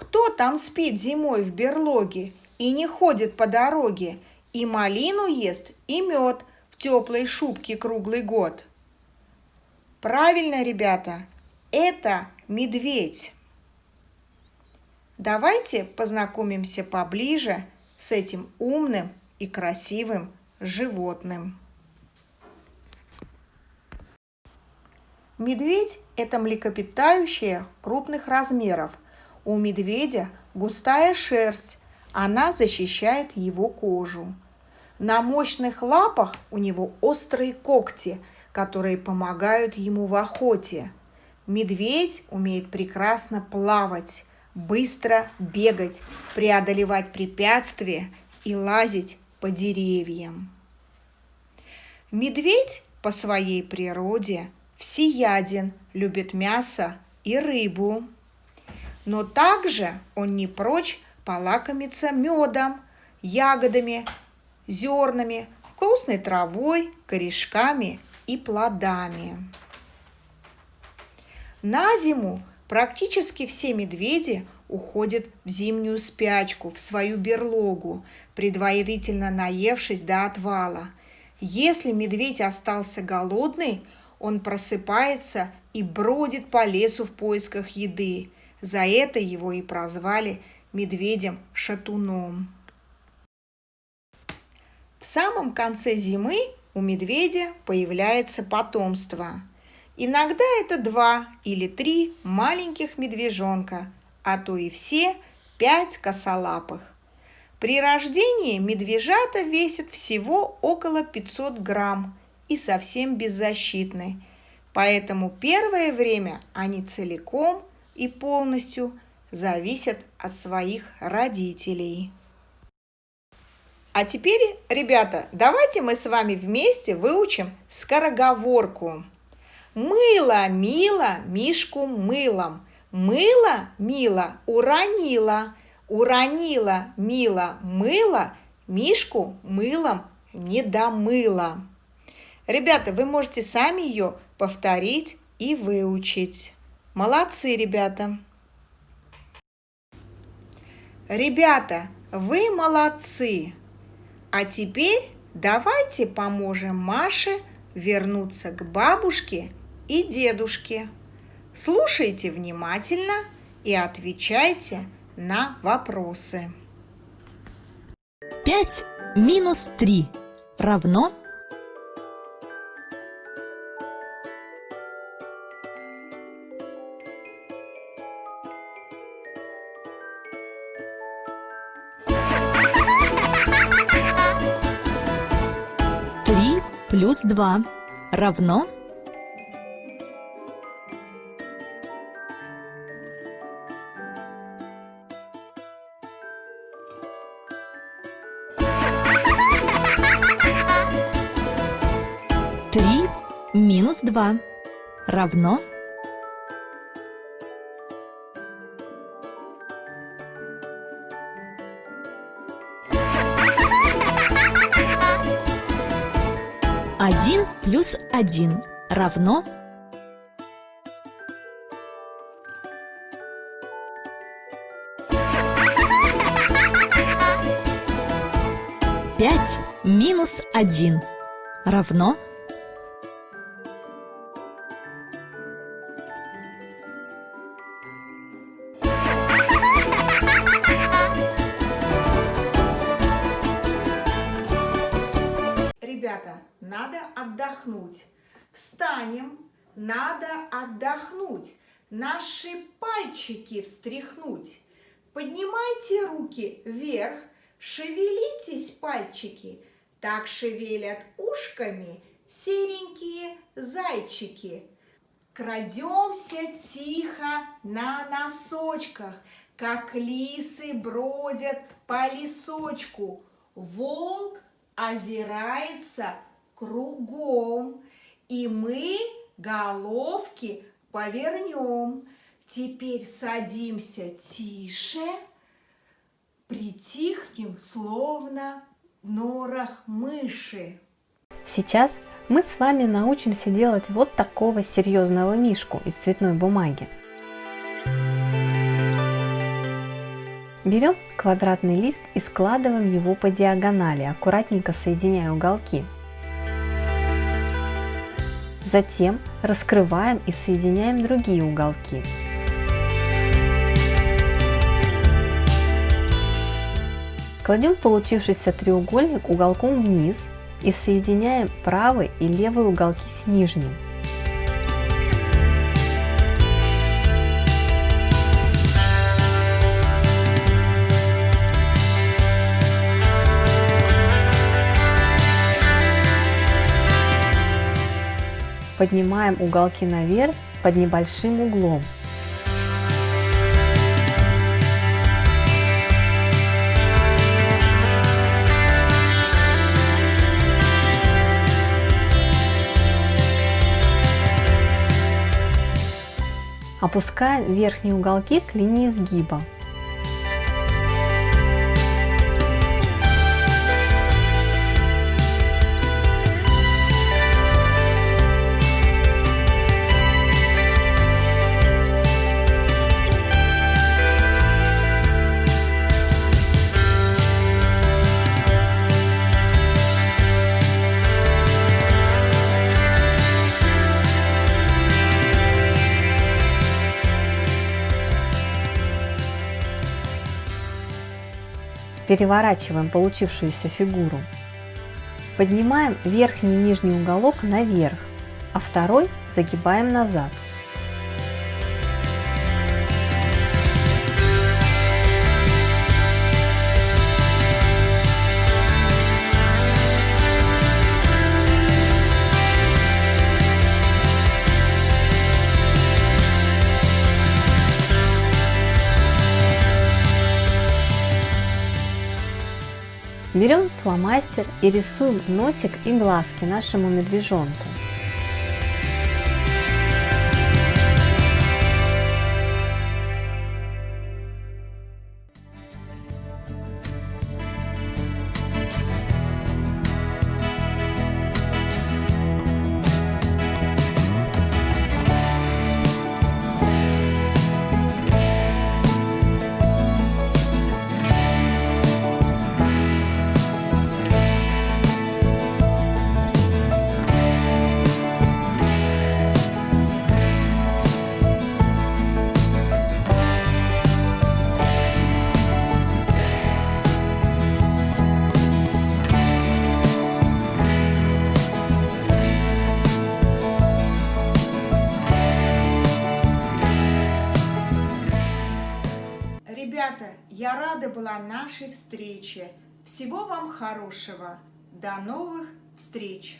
Кто там спит зимой в берлоге и не ходит по дороге, и малину ест, и мед в теплой шубке круглый год? Правильно, ребята, это медведь. Давайте познакомимся поближе с этим умным и красивым животным. Медведь – это млекопитающее крупных размеров. У медведя густая шерсть, она защищает его кожу. На мощных лапах у него острые когти, которые помогают ему в охоте. Медведь умеет прекрасно плавать, быстро бегать, преодолевать препятствия и лазить по деревьям. Медведь по своей природе всеяден, любит мясо и рыбу. Но также он не прочь полакомиться медом, ягодами, зернами, вкусной травой, корешками и плодами. На зиму практически все медведи уходят в зимнюю спячку, в свою берлогу, предварительно наевшись до отвала. Если медведь остался голодный, он просыпается и бродит по лесу в поисках еды. За это его и прозвали медведем-шатуном. В самом конце зимы у медведя появляется потомство. Иногда это 2 или 3 маленьких медвежонка, а то и все 5 косолапых. При рождении медвежата весят всего около 500 грамм и совсем беззащитны. Поэтому первое время они целиком и полностью зависят от своих родителей. А теперь, ребята, давайте мы с вами вместе выучим скороговорку. Мыло мило мишку мылом, мыло мило уронила, уронила мило мыло, мишку мылом не домыла. Ребята, вы можете сами ее повторить и выучить. Молодцы, ребята! Ребята, вы молодцы! А теперь давайте поможем Маше вернуться к бабушке и дедушке. Слушайте внимательно и отвечайте на вопросы. 5 минус 3 равно? Плюс 2 равно? Три минус 2 равно? Один плюс 1 равно? Пять минус 1 равно? Ребята, надо отдохнуть. Встанем, надо отдохнуть. Наши пальчики встряхнуть. Поднимайте руки вверх, шевелитесь, пальчики. Так шевелят ушками серенькие зайчики. Крадемся тихо на носочках, как лисы бродят по лесочку. Волк озирается кругом, и мы головки повернем. Теперь садимся тише, притихнем, словно в норах мыши. Сейчас мы с вами научимся делать вот такого серьезного мишку из цветной бумаги. Берем квадратный лист и складываем его по диагонали, аккуратненько соединяя уголки. Затем раскрываем и соединяем другие уголки. Кладем получившийся треугольник уголком вниз и соединяем правый и левый уголки с нижним. Поднимаем уголки наверх под небольшим углом. Опускаем верхние уголки к линии сгиба. Переворачиваем получившуюся фигуру. Поднимаем верхний и нижний уголок наверх, а второй загибаем назад. Берем фломастер и рисуем носик и глазки нашему медвежонку. Ребята, я рада была нашей встрече. Всего вам хорошего. До новых встреч!